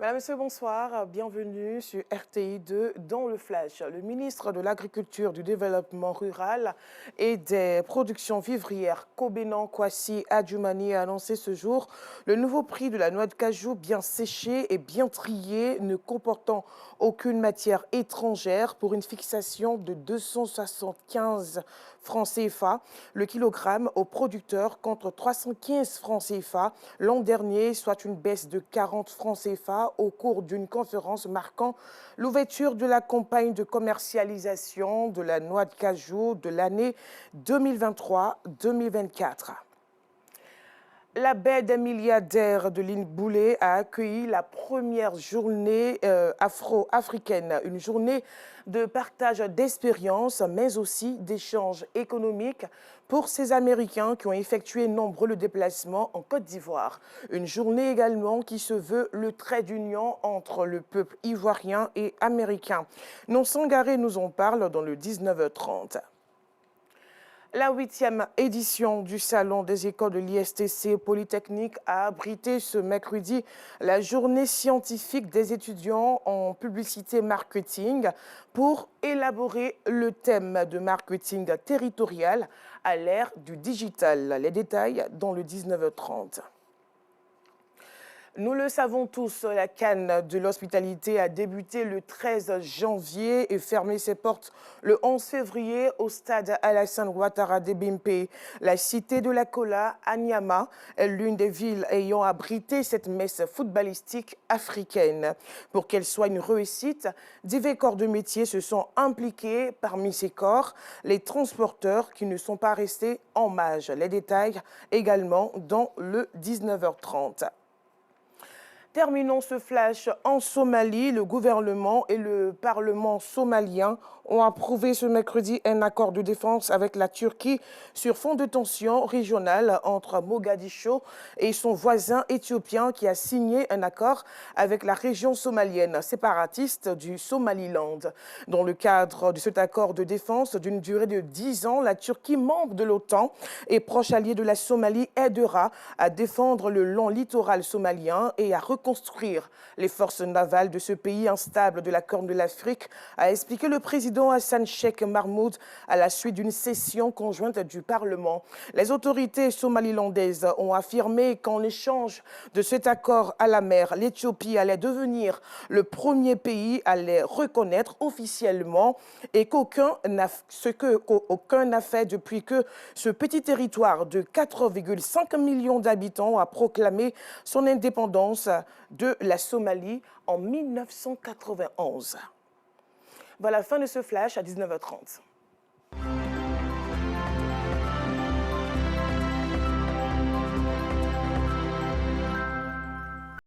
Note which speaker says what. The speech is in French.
Speaker 1: Madame, Monsieur, bonsoir. Bienvenue sur RTI 2 dans le Flash. Le ministre de l'Agriculture, du Développement rural et des productions vivrières, Kobenan Kwasi Adjumani, a annoncé ce jour le nouveau prix de la noix de cajou bien séchée et bien triée, ne comportant aucune matière étrangère, pour une fixation de 275 francs CFA le kilogramme aux producteurs contre 315 francs CFA l'an dernier, soit une baisse de 40 francs CFA au cours d'une conférence marquant l'ouverture de la campagne de commercialisation de la noix de cajou de l'année 2023-2024. La baie des milliardaires de l'île Boulay a accueilli la première journée afro-africaine, une journée de partage d'expériences, mais aussi d'échanges économiques pour ces Américains qui ont effectué nombreux déplacements en Côte d'Ivoire. Une journée également qui se veut le trait d'union entre le peuple ivoirien et américain. Non Sangaré nous en parle dans le 19h30. La 8e édition du Salon des écoles de l'ISTC Polytechnique a abrité ce mercredi la journée scientifique des étudiants en publicité marketing pour élaborer le thème de marketing territorial à l'ère du digital. Les détails dans le 19h30. Nous le savons tous, la Cannes de l'hospitalité a débuté le 13 janvier et fermé ses portes le 11 février au stade Alassane Ouattara de Bimpe. La cité de la Kola, à Niama, est l'une des villes ayant abrité cette messe footballistique africaine. Pour qu'elle soit une réussite, divers corps de métier se sont impliqués. Parmi ces corps, les transporteurs qui ne sont pas restés en marge. Les détails également dans le 19h30. Terminons ce flash en Somalie. Le gouvernement et le Parlement somalien ont approuvé ce mercredi un accord de défense avec la Turquie sur fond de tension régionale entre Mogadiscio et son voisin éthiopien qui a signé un accord avec la région somalienne séparatiste du Somaliland. Dans le cadre de cet accord de défense d'une durée de 10 ans, la Turquie, membre de l'OTAN et proche allié de la Somalie, aidera à défendre le long littoral somalien et à reconstruire les forces navales de ce pays instable de la Corne de l'Afrique, a expliqué le président Hassan Sheikh Mahmoud à la suite d'une session conjointe du Parlement. Les autorités somalilandaises ont affirmé qu'en échange de cet accord à la mer, l'Éthiopie allait devenir le premier pays à les reconnaître officiellement et qu'aucun n'a fait depuis que ce petit territoire de 4,5 millions d'habitants a proclamé son indépendance de la Somalie en 1991. Voilà, fin de ce flash à 19h30.